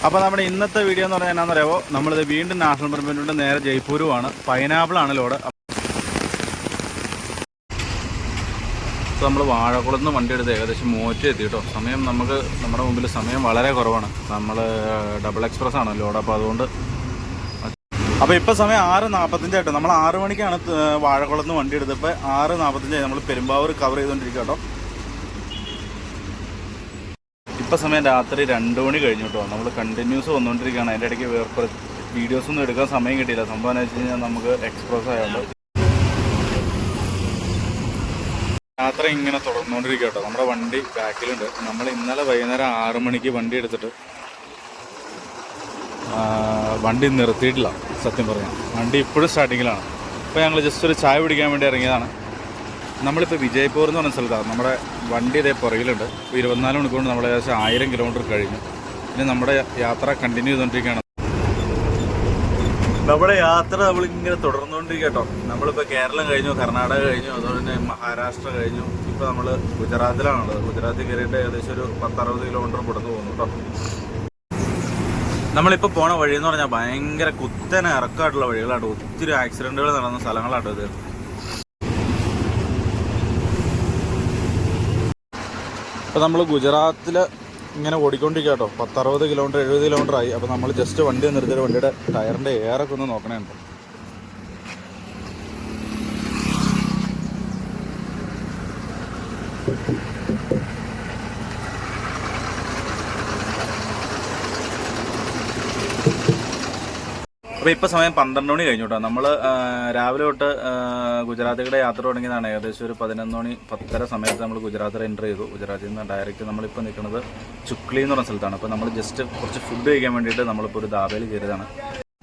അപ്പോൾ നമ്മുടെ ഇന്നത്തെ വീഡിയോ എന്ന് പറഞ്ഞാൽ എന്നാന്ന് പറയുമ്പോൾ നമ്മളിത് വീണ്ടും നാഷണൽ പെർമിറ്റ് നേരെ ജയ്പൂരുമാണ്. പൈനാപ്പിളാണ് ലോഡ്. അപ്പോൾ നമ്മൾ വാഴക്കുളത്ത് നിന്ന് വണ്ടി എടുത്ത് ഏകദേശം മോറ്റി എത്തി കേട്ടോ. സമയം നമുക്ക് നമ്മുടെ മുമ്പിൽ സമയം വളരെ കുറവാണ്. നമ്മൾ ഡബിൾ എക്സ്പ്രസ് ആണ് ലോഡ്. അപ്പോൾ അതുകൊണ്ട് അപ്പോൾ ഇപ്പോൾ സമയം 6:45 ആയിട്ടോ. നമ്മൾ 6 മണിക്കാണ് വാഴക്കുളത്ത് നിന്ന് വണ്ടി എടുത്തപ്പോൾ 6:45 നമ്മൾ പെരുമ്പാവൂർ കവർ ചെയ്തുകൊണ്ടിരിക്കുക കേട്ടോ. ഇപ്പോൾ സമയം രാത്രി 2 മണി കഴിഞ്ഞു കേട്ടോ. നമ്മൾ കണ്ടിന്യൂസ് വന്നുകൊണ്ടിരിക്കുകയാണ്. അതിൻ്റെ ഇടയ്ക്ക് വേറെ വീഡിയോസൊന്നും എടുക്കാൻ സമയം കിട്ടിയില്ല. സംഭവം എന്ന് വെച്ച് കഴിഞ്ഞാൽ നമുക്ക് എക്സ്പ്രസ് ആയതുകൊണ്ട് യാത്ര ഇങ്ങനെ തുടർന്നുകൊണ്ടിരിക്കുക കേട്ടോ. നമ്മുടെ വണ്ടി ബാക്കിലുണ്ട്. നമ്മൾ ഇന്നലെ വൈകുന്നേരം 6 മണിക്ക് വണ്ടി എടുത്തിട്ട് വണ്ടി നിർത്തിയിട്ടില്ല. സത്യം പറയാം വണ്ടി ഇപ്പോഴും സ്റ്റാർട്ടിങ്ങിലാണ്. ഇപ്പോൾ ഞങ്ങൾ ജസ്റ്റ് ഒരു ചായ പിടിക്കാൻ വേണ്ടി ഇറങ്ങിയതാണ്. നമ്മളിപ്പോൾ വിജയ്പൂർ എന്ന് പറഞ്ഞ സ്ഥലത്താണ്. നമ്മുടെ വണ്ടി ഇതേ പുറകിലുണ്ട്. ഇപ്പോൾ 24 മണിക്കൂർ നമ്മൾ ഏകദേശം 1000 കിലോമീറ്റർ കഴിഞ്ഞു. പിന്നെ നമ്മുടെ യാത്ര കണ്ടിന്യൂ ചെയ്തുകൊണ്ടിരിക്കുകയാണ്. നമ്മുടെ യാത്ര നമ്മളിങ്ങനെ തുടർന്നുകൊണ്ടിരിക്കുക കേട്ടോ. നമ്മളിപ്പോൾ കേരളം കഴിഞ്ഞു, കർണാടക കഴിഞ്ഞു, അതുപോലെ തന്നെ മഹാരാഷ്ട്ര കഴിഞ്ഞു. ഇപ്പോൾ നമ്മൾ ഗുജറാത്തിലാണുള്ളത്. ഗുജറാത്തിൽ കയറിയിട്ട് ഏകദേശം ഒരു 10-60 കിലോമീറ്റർ പുറത്ത് പോകുന്നു കേട്ടോ. നമ്മളിപ്പോൾ പോണ വഴി എന്ന് പറഞ്ഞാൽ ഭയങ്കര കുത്തനെ ഇറക്കമായിട്ടുള്ള വഴികളാണ്. ഒത്തിരി ആക്സിഡൻറ്റുകൾ നടന്ന സ്ഥലങ്ങളാട്ടോ ഇത്. ഇപ്പോൾ നമ്മൾ ഗുജറാത്തിൽ ഇങ്ങനെ ഓടിക്കൊണ്ടിരിക്കുക കേട്ടോ. 10-60 കിലോമീറ്റർ 70 കിലോമീറ്റർ ആയി. അപ്പോൾ നമ്മൾ ജസ്റ്റ് വണ്ടി നിർത്തിയിട്ട് വണ്ടിയുടെ ടയറിൻ്റെ എയറൊക്കെ ഒന്ന് നോക്കണേട്ടോ. അപ്പോൾ ഇപ്പോൾ സമയം 12 മണി കഴിഞ്ഞു കേട്ടോ. നമ്മൾ രാവിലെ തൊട്ട് ഗുജറാത്തിലൂടെ യാത്ര തുടങ്ങിയതാണ്. ഏകദേശം ഒരു 11 മണി 10:30 സമയത്ത് നമ്മൾ ഗുജറാത്തിൽ എൻ്റർ ചെയ്തു. ഗുജറാത്തിൽ നിന്ന് ഡയറക്റ്റ് നമ്മളിപ്പോൾ നിൽക്കുന്നത് ചുക്ലി എന്ന് പറഞ്ഞ സ്ഥലത്താണ്. അപ്പോൾ നമ്മൾ ജസ്റ്റ് കുറച്ച് ഫുഡ് കഴിക്കാൻ വേണ്ടിയിട്ട് നമ്മളിപ്പോൾ ഒരു ധാബയിൽ കയറിയതാണ്.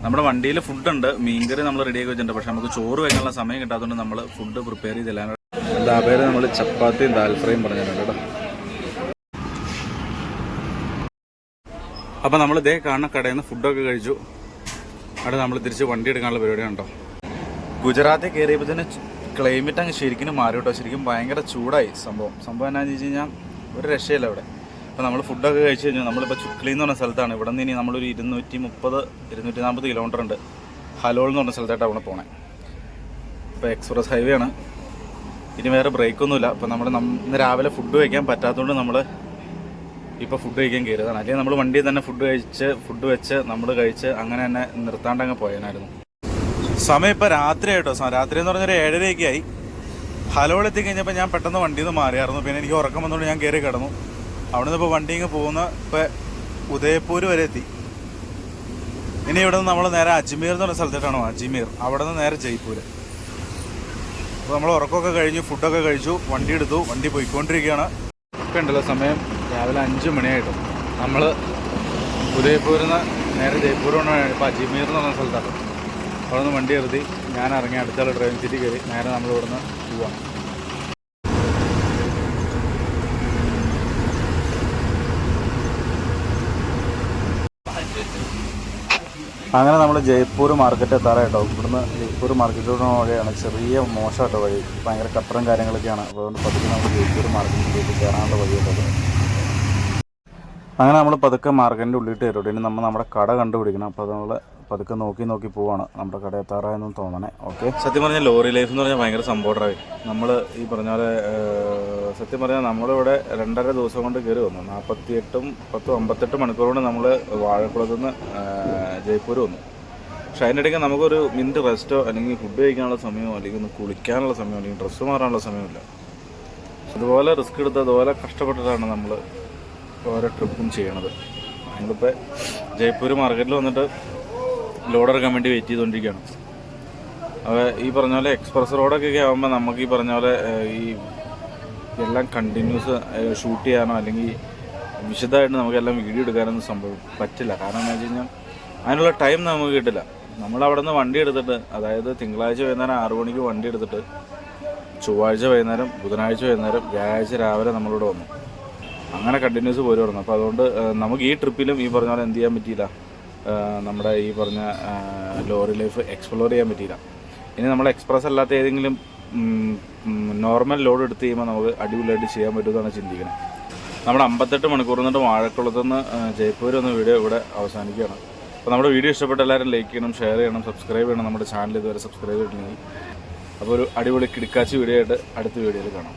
നമ്മുടെ വണ്ടിയിൽ ഫുഡുണ്ട്. മീൻകറി നമ്മൾ റെഡിയാക്കി വെച്ചിട്ടുണ്ട്. പക്ഷേ നമുക്ക് ചോറ് കഴിക്കാനുള്ള സമയം കിട്ടാത്തതുകൊണ്ട് നമ്മൾ ഫുഡ് പ്രിപ്പയർ ചെയ്തില്ല. ധാബയിൽ നമ്മൾ ചപ്പാത്തിയും ദാൽ ഫ്രൈയും പറഞ്ഞിട്ടുണ്ട് കേട്ടോ. അപ്പോൾ നമ്മൾ ഇതേ കാണുന്ന കടയിൽ നിന്ന് ഫുഡൊക്കെ കഴിച്ചു. അവിടെ നമ്മൾ തിരിച്ച് വണ്ടി എടുക്കാനുള്ള പരിപാടിയാണ് കേട്ടോ. ഗുജറാത്തിൽ കയറിയപ്പോൾ തന്നെ ക്ലൈമറ്റ് അങ്ങ് ശരിക്കും മാറി കേട്ടോ. ശരിക്കും ഭയങ്കര ചൂടായി. സംഭവം എന്താണെന്ന് വെച്ച് കഴിഞ്ഞാൽ ഒരു രക്ഷയില്ല ഇവിടെ. അപ്പോൾ നമ്മൾ ഫുഡൊക്കെ കഴിച്ച് കഴിഞ്ഞാൽ നമ്മളിപ്പോൾ ചുക്ലി എന്ന് പറഞ്ഞ സ്ഥലത്താണ്. ഇവിടെ നിന്ന് ഇനി നമ്മളൊരു 230-240 കിലോമീറ്റർ ഉണ്ട്. ഹലോൾ എന്ന് പറഞ്ഞ സ്ഥലത്തായിട്ടാണ് അവിടെ പോണേ. ഇപ്പോൾ എക്സ്പ്രസ് ഹൈവേ ആണ്. ഇനി വേറെ ബ്രേക്കൊന്നുമില്ല. അപ്പോൾ നമ്മൾ ഇന്ന് രാവിലെ ഫുഡ് കഴിക്കാൻ പറ്റാത്തതുകൊണ്ട് നമ്മൾ ഇപ്പോൾ ഫുഡ് കഴിക്കാൻ കയറിയതാണ്. അല്ലെങ്കിൽ നമ്മൾ വണ്ടിയിൽ തന്നെ ഫുഡ് വെച്ച് നമ്മൾ കഴിച്ച് അങ്ങനെ തന്നെ നിർത്താണ്ടങ്ങ് പോയനായിരുന്നു. സമയം ഇപ്പോൾ രാത്രി ആയിട്ടോ. രാത്രി എന്ന് പറഞ്ഞൊരു 7:30 ആയി. ഹലോൾ എത്തിക്കഴിഞ്ഞപ്പോൾ ഞാൻ പെട്ടെന്ന് വണ്ടിയിൽ നിന്ന് മാറിയായിരുന്നു. പിന്നെ എനിക്ക് ഉറക്കം വന്നുകൊണ്ട് ഞാൻ കയറി കിടന്നു. അവിടെ നിന്ന് ഇപ്പോൾ വണ്ടി ഇങ്ങ് പോകുന്ന ഇപ്പോൾ ഉദയപൂർ വരെ എത്തി. ഇനി ഇവിടെ നിന്ന് നമ്മൾ നേരെ അജ്മീർ എന്ന് പറഞ്ഞ സ്ഥലത്തേക്കാണോ അജ്മീർ. അവിടെ നിന്ന് നേരെ ജയ്പൂർ. അപ്പോൾ നമ്മൾ ഉറക്കമൊക്കെ കഴിഞ്ഞു, ഫുഡൊക്കെ കഴിച്ചു, വണ്ടി എടുത്തു, വണ്ടി പോയിക്കൊണ്ടിരിക്കുകയാണ്. ഇപ്പോൾ ഉണ്ടല്ലോ സമയം രാവിലെ 5 മണിയായിട്ടും നമ്മൾ ഉദയപൂരിൽ നിന്ന് നേരെ ജയ്പൂർ കൊണ്ടാണ്. ഇപ്പോൾ അജ്മീർ എന്ന് പറഞ്ഞ സ്ഥലത്താണ്. അവിടെ നിന്ന് വണ്ടി നിർത്തി ഞാൻ ഇറങ്ങി അടുത്തുള്ള ഡ്രൈവിംഗ് സീറ്റിൽ കയറി നേരെ നമ്മൾ ഇവിടെ നിന്ന് പോവാം. അങ്ങനെ നമ്മൾ ജയ്പൂർ മാർക്കറ്റ് എത്താറായിട്ടോ. ഇവിടുന്ന് ജയ്പൂർ മാർക്കറ്റിലൂടെ വഴിയാണ്. ചെറിയ മോശമായിട്ടോ വഴി. ഭയങ്കര കട്ടറും കാര്യങ്ങളൊക്കെയാണ്. അപ്പോൾ അതുകൊണ്ട് പതുക്കെ നമ്മൾ ജയ്പൂർ മാർക്കറ്റിലേക്ക് കയറാനുള്ള വഴിയായിട്ടോ. അങ്ങനെ നമ്മൾ പതുക്കെ മാർക്കറ്റിൻ്റെ ഉള്ളിട്ട് കയറും. ഇനി നമ്മുടെ കട കണ്ടുപിടിക്കണം. അപ്പോൾ നമ്മൾ പതുക്കെ നോക്കി പോവാണ്. നമ്മുടെ കട എത്താറായെന്ന് തോന്നണേ. ഓക്കെ. സത്യം പറഞ്ഞാൽ ലോറി ലൈഫ് എന്ന് പറഞ്ഞാൽ ഭയങ്കര സംഭവമായി. നമ്മൾ ഈ പറഞ്ഞ പോലെ സത്യം പറഞ്ഞാൽ നമ്മളിവിടെ 2.5 ദിവസം കൊണ്ട് കയറി വന്നു. 58 മണിക്കൂർ കൊണ്ട് നമ്മൾ വാഴക്കുളത്ത് നിന്ന് ജയ്പൂർ വന്നു. പക്ഷെ അതിൻ്റെ ഇടയ്ക്ക് നമുക്കൊരു മിനിറ്റ് റെസ്റ്റോ അല്ലെങ്കിൽ ഫുഡ് കഴിക്കാനുള്ള സമയമോ അല്ലെങ്കിൽ ഒന്ന് കുളിക്കാനുള്ള സമയമോ അല്ലെങ്കിൽ ഡ്രസ്സ് മാറാനുള്ള സമയമില്ല. അതുപോലെ റിസ്ക് എടുത്ത് അതുപോലെ കഷ്ടപ്പെട്ടിട്ടാണ് നമ്മൾ ഓരോ ട്രിപ്പും ചെയ്യണത്. ഞങ്ങളിപ്പോൾ ജയ്പൂർ മാർക്കറ്റിൽ വന്നിട്ട് ലോഡ് ഇറക്കാൻ വേണ്ടി വെയിറ്റ് ചെയ്തുകൊണ്ടിരിക്കുകയാണ്. അപ്പോൾ ഈ പറഞ്ഞ പോലെ എക്സ്പ്രസ് റോഡൊക്കെ ആകുമ്പോൾ നമുക്ക് ഈ പറഞ്ഞ പോലെ ഈ എല്ലാം കണ്ടിന്യൂസ് ഷൂട്ട് ചെയ്യാനോ അല്ലെങ്കിൽ വിശദമായിട്ട് നമുക്കെല്ലാം വീഡിയോ എടുക്കാനൊന്നും പറ്റില്ല. കാരണം എന്താ വെച്ച് കഴിഞ്ഞാൽ അതിനുള്ള ടൈം നമുക്ക് കിട്ടില്ല. നമ്മളവിടെ നിന്ന് വണ്ടി എടുത്തിട്ട്, അതായത് തിങ്കളാഴ്ച വൈകുന്നേരം 6 മണിക്ക് വണ്ടി എടുത്തിട്ട് ചൊവ്വാഴ്ച വൈകുന്നേരം, ബുധനാഴ്ച വൈകുന്നേരം, വ്യാഴാഴ്ച രാവിലെ നമ്മളിവിടെ വന്നു. അങ്ങനെ കണ്ടിന്യൂസ് പോരുമായിരുന്നു. അപ്പോൾ അതുകൊണ്ട് നമുക്ക് ഈ ട്രിപ്പിലും ഈ പറഞ്ഞ പോലെ എന്ത് ചെയ്യാൻ പറ്റിയില്ല. നമ്മുടെ ഈ പറഞ്ഞ ലോറി ലൈഫ് എക്സ്പ്ലോർ ചെയ്യാൻ പറ്റിയില്ല. ഇനി നമ്മൾ എക്സ്പ്രസ് അല്ലാത്ത ഏതെങ്കിലും നോർമൽ ലോഡ് എടുത്ത് കഴിയുമ്പോൾ നമുക്ക് അടിപൊളിയായിട്ട് ചെയ്യാൻ പറ്റുമെന്നാണ് ചിന്തിക്കുന്നത്. നമ്മുടെ 58 മണിക്കൂർ എന്നിട്ട് വാഴക്കുളത്ത് നിന്ന് ജയ്പൂർ എന്ന വീഡിയോ ഇവിടെ അവസാനിക്കുകയാണ്. അപ്പോൾ നമ്മുടെ വീഡിയോ ഇഷ്ടപ്പെട്ട എല്ലാവരും ലൈക്ക് ചെയ്യണം, ഷെയർ ചെയ്യണം, സബ്സ്ക്രൈബ് ചെയ്യണം. നമ്മുടെ ചാനൽ ഇതുവരെ സബ്സ്ക്രൈബ് ചെയ്തിട്ടുണ്ടെങ്കിൽ. അപ്പോൾ ഒരു അടിപൊളി കിടക്കാച്ചി വീഡിയോ ആയിട്ട് അടുത്ത വീഡിയോയിൽ കാണാം.